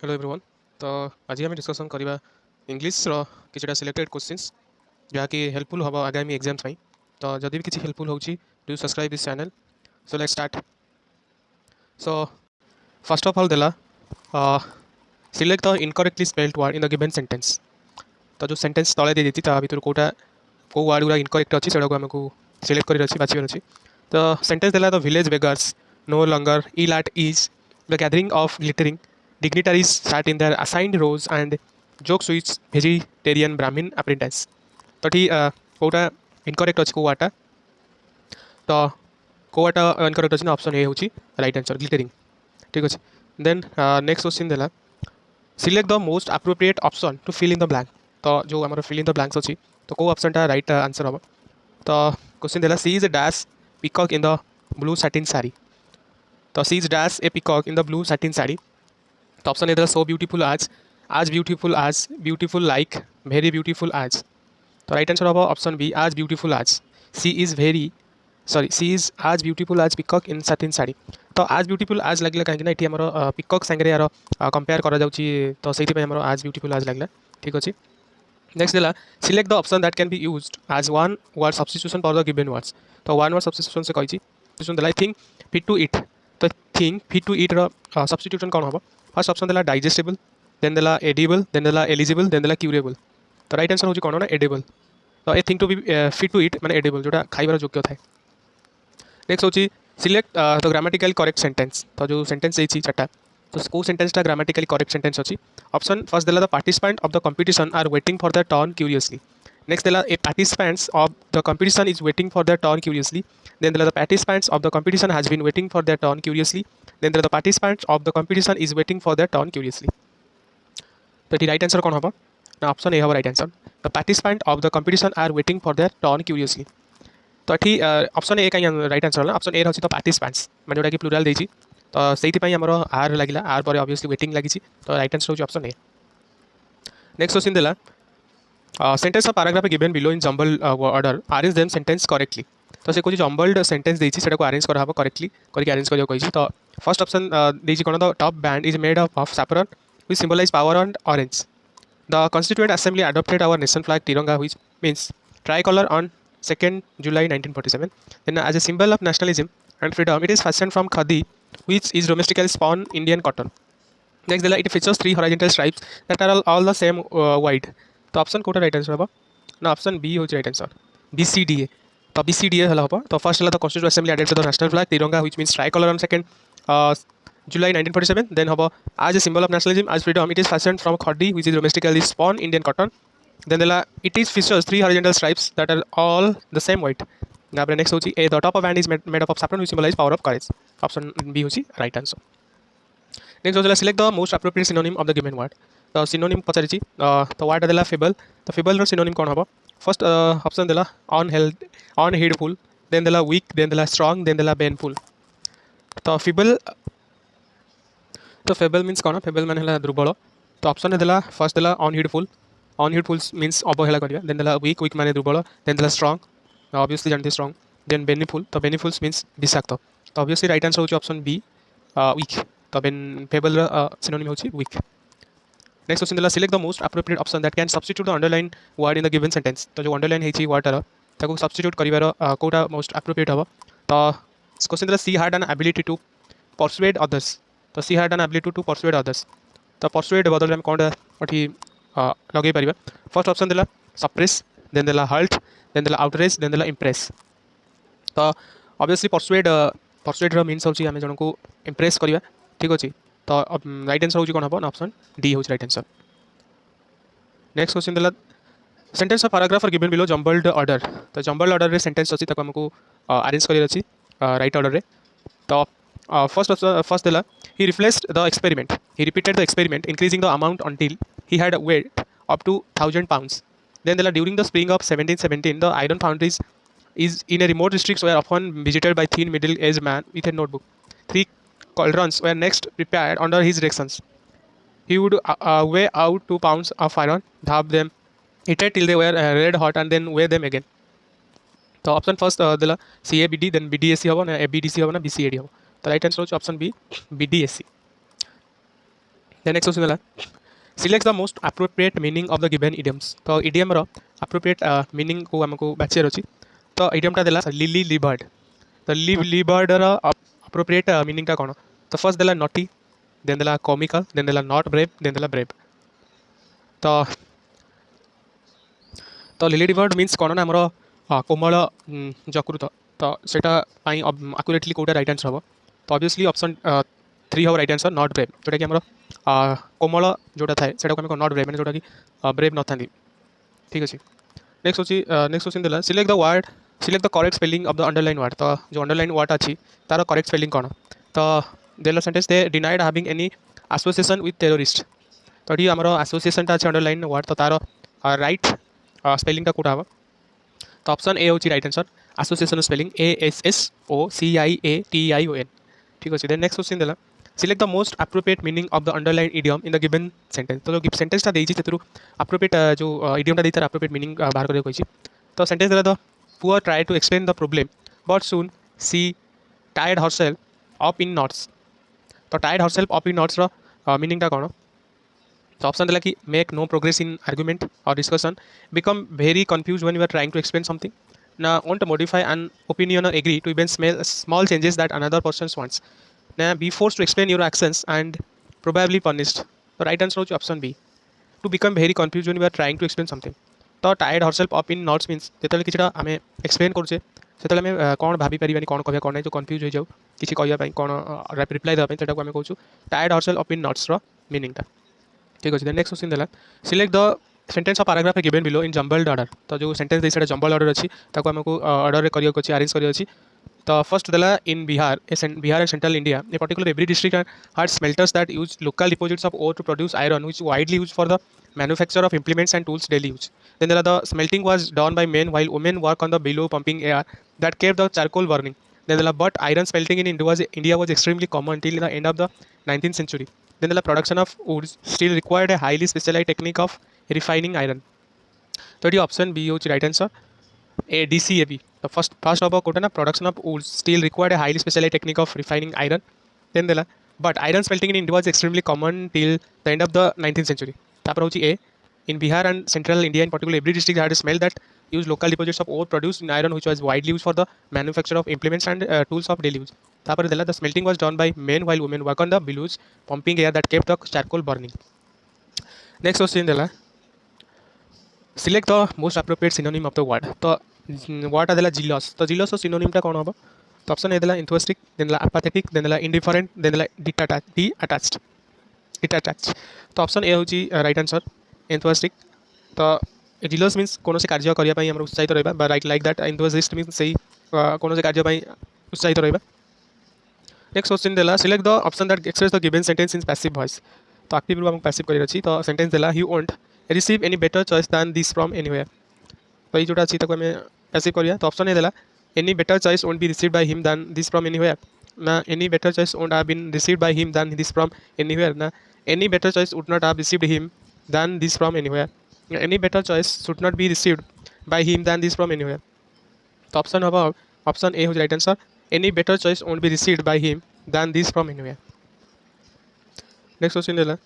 Hello everyone. तो आज आम डिस्कसन करवा इंग्लीश किसी सिलेक्टेड क्वेश्चंस जहाँकि हेल्पफुल हम आगामी एग्जाम्स पाई। तो जदि भी किसी हेल्पफुल होची do subscribe this channel. So let's start. So first of all देला select the incorrectly spelled word in the given sentence. तो जो सेंटेंस तले दी देती भितर कोटा को वर्ड गुरा इनकरेक्ट अच्छी से आमको सिलेक्ट कर बाछिबार अच्छी। तो सेंटेंस देला the village beggars no longer ill at ease the gathering of glittering dignitaries sat in their assigned rows and jokes with vegetarian brahmin apprentice। तो ठीक कोटा इनकरेक्ट अच्छी कोटा तो कोटा इनकरेक्ट अच्छी ऑप्शन ए होची राइट आंसर ग्लिटरिंग। ठीक अच्छे। देन नेक्स्ट क्वेश्चन देला select the most appropriate option to fill in the blank. तो जो आम फिल इन द ब्लैंक्स अच्छी तो कौ ऑप्शनटा राइट आंसर हम। तो क्वेश्चन देला she is a dash peacock in the blue satin sari. तो she is dash a peacock in the blue satin sari. तो option A so beautiful as beautiful like very beautiful as. तो right answer हम option B as beautiful as. She is as beautiful as peacock in satin sari. तो as beautiful आज लगे कहीं ये आम peacock सांगे यार कंपेयर करा तो से आज ब्यूटीफुल आज लगे। ठीक अच्छे। नेक्स्ट देला select the option that can be used as one word substitution for the given words. तो वन वर्ड सब्स्टिट्यूशन से कही देला I think fit to it. तो think fit to it substitution कौन हम। फर्स्ट ऑप्शन देला digestible then देला edible then देला एलिजिबल देन देला क्यूरेबल। तो राइट आंसर होची कौन ना एडिबल। तो a thing to be fit to it माने एडिबल जोटा खाइबार योग्य थाए। नेक्स्ट होची select the grammatical correct sentence. तो जो सेंटेंस देछि चारटा तो को सेंटेंसटा ग्रामेटिकली करेक्ट सेंटेंस अछि। ऑप्शन फर्स्ट देला the participant of the competition are waiting for the turn curiously. Next देला a participants of the competition is waiting for their turn curiously। Then the participants of the competition has been waiting for their turn curiously। Then the participants of the competition is waiting for their turn curiously। तो ये right answer कौन हम ना option A हम right answer the participant of the competition are waiting for their turn curiously. तो ये option A कहीं right answer ना ऑप्शन ए रही तो पार्टिसिपेंट्स मैंने जोटा कि प्लूराल देछि तो से आमर आर लगे आर पर ऑब्वियसली वेटिंग लगी। तो राइट आंसर होची ऑप्शन ए। नेक्स्ट क्वेश्चन देला sentence of paragraph given below in jumble order arrange them sentence correctly. तो से कुछ जंबल्ड सेंटेंस देछि सेटा को अरेंज करा हबो करेक्टली करके अरेंज करियो कहिछि। तो फर्स्ट ऑप्शन देछि कोन the top band is made of saffron which symbolize power and orange. The constituent assembly adopted our nation flag तिरंगा which means tricolor on 2nd July 1947। then as a symbol of nationalism and freedom it is fashioned from khadi which is domestically spun Indian cotton। next it features 3 horizontal stripes that are all the same wide। तो option Kota right answer हम ना option B होची right answer BCDA। तो BCDA हला हम। तो first हला the constituent assembly adopted the national flag तिरंगा which means tricolor on 2nd July 1947। then हम as a symbol of nationalism as freedom it is fashioned from khadi which is domestically spun Indian cotton। then it is features 3 horizontal stripes that are all the same weight। now next होची a the top of band is made up of saffron which symbolize power of courage। Option B होची right answer. Next होचला select the most appropriate synonym of the given word. तो synonym पचारिछि तो word देला fable. तो fable रो synonym कोन हबो। First option देला on हेडफुल then देला वीक देन देला स्ट्रांग देन देला बेनफुल। तो फेबल मीन्स कौन फेबल मान है दुर्बल। तो ऑप्शन देला फर्स्ट देला ऑन हिडफुल मीन्स अवहेला करिया देन देला वीक माने दुर्बल देन देला स्ट्रांग ऑब्वियसली जानते स्ट्रांग देन बेनिफुल। तो बेनिफुल्स मीन्स विषाक्त। तो ऑब्वियसली राइट आंसर होची ऑप्शन बी वीक। तो फेबल सिनोनिम होची वीक। नेक्स्ट क्वेश्चन देला select the most appropriate option that can substitute the underline word in the given sentence. तो जो underline हेची वर्डर ताको सब्स्टिट्यूट करिवार कोटा मोस्ट एप्रोप्रिएट हबो। तो क्वेश्चन देला she had an ability to persuade others. तो she had an ability to persuade others. तो परसुएड बदल में कौन अठी लगे पारिबा। फर्स्ट ऑप्शन देला सप्रेस देन देला हर्ट देन देला आउटरेज देन देला इंप्रेस। तो ऑब्वियसली परसुएड रो मीन्स होची हमें जणको इंप्रेस करिवा। ठीक अछि। तो राइट आंसर होची कोन हबो ना ऑप्शन डी होची राइट आंसर। नेक्स्ट क्वेश्चन देला sentence of paragraph are given below jumbled order. तो जंबल्ड ऑर्डर रे सेंटेंस अछि ताको हमको अरेंज करियर अछि राइट ऑर्डर रे। तो फर्स्ट देला he replaced the experiment he repeated the experiment increasing the amount until he had weight up to 1000 pounds। then during the spring of 1717 the iron foundries is in a remote districts were often visited by thin middle-aged man with a notebook। 3 cauldrons were next prepared under his directions। he would weigh out 2 pounds of iron dab them heat it till they were red hot and then weigh them again। तो option first देला CABD then BDSC हबो ना ABDC हबो ना BCAD हबो। तो right answer होची option B BDSC। Then next question है select the most appropriate meaning of the given idioms तो इडियम रो एप्रोप्रिएट मीनिंग को हमको बाचियार अछि तो इडियमटा देला लिली लिबर्ड तो लिबर्ड रो एप्रोप्रिएट मीनिंगटा कोन तो फर्स्ट देला नॉटी देन देला कॉमिकल देन देला नॉट ब्रेव देन देला ब्रेव तो तो लिली लिबर्ड मीन्स कोन ना हमरो कोमल जकृत तो सेटा पाई एक्यूरेटली कोटा राइट आंसर हम तो ऑब्वियसली ऑप्शन 3 हम राइट आंसर नॉट ब्रेव जोटा कि हमरो कोमल जोटा थाए सेटा को हम नॉट ब्रेव माने जोटा कि ब्रेव न थांदी ठीक अछि नेक्स्ट क्वेश्चन देला select the correct spelling of the underline word तो जो अंडरलाइन वर्ड अछि तार करेक्ट स्पेलिंग कोन तो देला sentence they denied having any association with terrorist तो ये हमरो एसोसिएशन ता अछि अंडरलाइन वर्ड तो तार राइट स्पेलिंग ता कोटा हम तो ऑप्शन ए होची right answer association spelling ASSOCIATION ठीक अछि देन नेक्स्ट क्वेश्चन देला select the most appropriate meaning of the underline idiom in the given sentence तो जो सेंटेंस ता देइछि तेतरु एप्रोप्रिएट जो इडियम ता देइतर एप्रोप्रिएट मीनिंग बाहर करे कहिछि तो सेंटेंस देला the poor try to explain the problem but soon she tired herself up in knots तो tired herself up in knots रो मीनिंग ता कोन तो ऑप्शन देला कि make no progress in argument or discussion become very confuse when you are trying to explain something ना want to modify an opinion or agree to even small changes that another person wants ना be force to explain your actions and probably punished तो right answer होची option B to become very confuse when you are trying to explain something तो tired herself up in knots means जेतले किछटा हमें explain करछे सेतले हमें कोन भाबी परिबानी कोन कहबे कोन नै जो कंफ्यूज हो जाउ किछि कहया पई कोन रिप्लाई देबा पई सेटा को हमें कहूछु tired herself up in knots रो मीनिंग ता ठीक अछि देन नेक्स्ट क्वेश्चन देला select the sentence of paragraph given below in jumbled order तो जो सेंटेंस दे सेटा जंबल्ड ऑर्डर अछि ताको हमको ऑर्डर रे करियो अछि अरेंज करियो अछि तो फर्स्ट देला in Bihar Bihar and central India a particular every district had smelters that use local deposits of ore to produce iron which widely used for the manufacture of implements and tools daily use then the smelting was done by men while women work on the below pumping air that kept the charcoal burning then but iron smelting in India was extremely common until the end of the 19th century then the production of wood still required a highly specialized technique of refining iron so the option B is right answer a DCAB the first of quote na production of wood still required a highly specialized technique of refining iron then the but iron smelting in India was extremely common till the end of the 19th century tapar hochi A in Bihar and central India in particular every district had a smell that used local deposits of ore produced in iron which was widely used for the manufacture of implements and tools of daily use tapar dela the smelting was done by men while women work on the bellows pumping air that kept the charcoal burning next question dela select the most appropriate synonym of the word तो word adela jealous तो jealous और synonym टा कौन होगा तो option ए देला enthusiastic then देला apathetic then देला indifferent देन देला detached तो ऑप्शन ए होची राइट आंसर enthusiastic तो jealous मींस कोनो से कार्य करिया पई हमरा उत्साहित रहबा बा right like that enthusiast means सही कोनो से कार्य पई उत्साहित रहबा नेक्स्ट क्वेश्चन देला select the option that express the given sentence in passive voice तो एक्टिव रूप हम पैसिव करि अछि तो सेंटेंस देला he won't receive any better choice than this from anywhere तो ये जोटा अछि तको हमें पैसिव करिया तो ऑप्शन ए देला any better choice won't be received by him than this from anywhere na any better choice won't have been received by him than this from anywhere na any better choice would not have received him than this from anywhere any better choice should not be received by him than this from anywhere तो option होगा option ए हो right answer any better choice won't be received by him than this from anywhere next question देला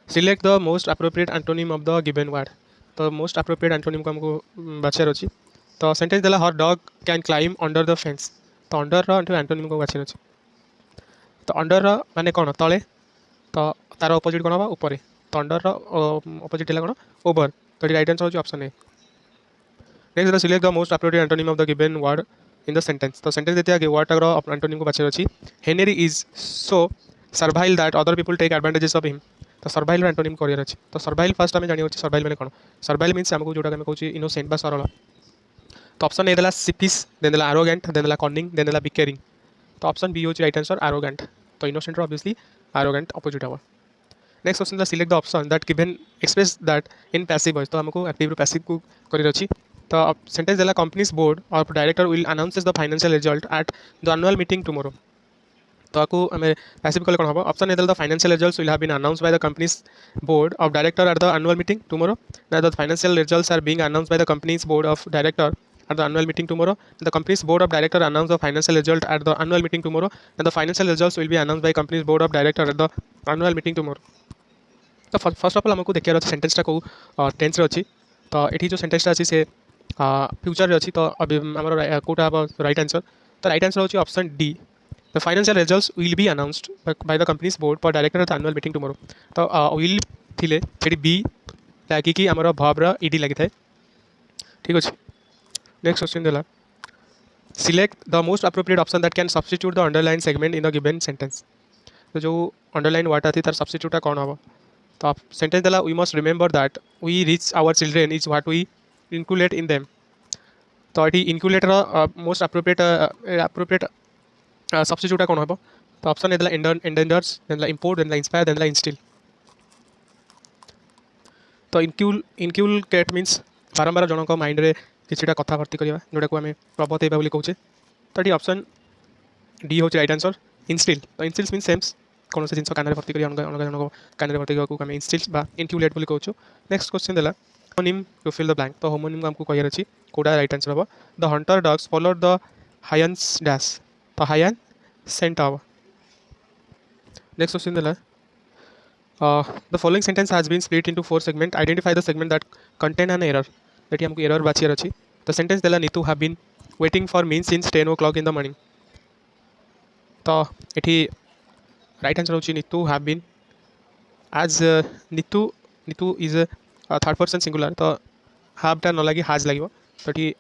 select the most appropriate antonym of the given word तो most appropriate antonym को हमको बाछियार अछि तो सेंटेंस देला her dog can climb under the fence तो under रो एंटोनिम को बाछियार अछि तो अंडर रो माने कोन तळे तो तार ऑपोजिट कोन होबा ऊपर तो अंडर रो ऑपोजिट हैला कोन ओवर तो राइट आंसर होची ऑप्शन ए नेक्स्ट देला select the most appropriate antonym of the given word in the sentence तो सेंटेंस देते आगे वर्ड रो एंटोनिम को बाछियार अछि Henry is so servile that other people take advantages of him तो सर्वाइल रो एंटोनिम करियर अछि तो सर्वाइल फर्स्ट हमें जानियो सर्वाइल माने कोन सर्वाइल मींस हमको जोटा हमें कहूची इनोसेंट बा सरल तो ऑप्शन ए देला सिपिस देन देला एरोगेंट देन देला कनिंग देन देला बिकेरिंग तो ऑप्शन बी होची राइट आंसर एरोगेंट तो इनोसेंट ऑब्वियसली एरोगेंट ऑपोजिट होगा next question the select the option that given express that in passive voice तो हमको एक्टिव रो पैसिव को करियर अछि तो सेंटेंस देला companies board of director will announces the financial result eight the annual meeting tomorrow तो आपको हमें passive कल कौन होगा option A the financial results will have been announced by the company's board of director at the annual meeting tomorrow ना the financial results are being announced by the company's board of director at the annual meeting tomorrow the company's board of director announce the financial result at the annual meeting tomorrow and the financial results will be announced by company's board of director at the annual meeting tomorrow तो first of all आमको देखिए अच्छे सेंटेंसटा कौ tense अच्छी तो ये जो सेंटेंसटा अच्छी से फ्यूचर अच्छी तो अभी आम कौटा हम राइट आंसर तो राइट आंसर होची option D the financial results will be announced by the company's board for director at annual meeting tomorrow तो विल थिले सेठी बी लागिकी आमर भब्र इडी लगी थाए ठीक अच्छे नेक्स्ट क्वेश्चन देला select the most appropriate option that can substitute the underline segment in the given sentence तो जो अंडरलाइन वर्ड थी तार सब्स्टिट्यूटा कौन हम तो आप सेंटेंस देला we must remember that we rich our children is what we include in them तो ये इनक्लूडेर मोस्ट अप्रोप्रिएट सब्स्टिट्यूटा कौन हम तो ऑप्शन देला एंडेंजर्स देला इम्पोर्ट देला इंस्पायर देला इंस्टिल तो इनक्यूलकेट मीन्स बारंबार जनक माइंड रे किछिटा कथा भर्ती करवा जोटा को आम प्रबतेवा बोली कहूचे तो ये ऑप्शन डी हूँ राइट आंसर इंस्टिल तो इंस्टिल्स मीन सेम्स कौन से जिन कान भर्ती कर अलग जनक कान भर्ती करने को इंस्टिल्स बा इनक्यूलेट बोली कहूँ नेक्स्ट क्वेश्चन देला homonym to fill the blank तो होमोनिम आमको कहार अच्छी कौटा राइट आंसर हम the hunter dogs followed the hyenas dash तो हायन सेंट हम नेक्स्ट क्वेश्चन देला the following sentence has been split into 4 segments. Identify the segment that contain an error. That हमको error बाचियर अच्छी तो sentence देला Neetu have been waiting for me since 10 o'clock in the morning. तो ये right answer होची Neetu have been as Neetu is a third person singular तो have टा न लगी has लगी तो ये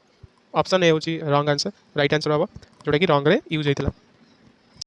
ऑप्शन ए होची रॉन्ग आंसर राइट आंसर हम जोटा कि रॉन्ग रे यूज होइतला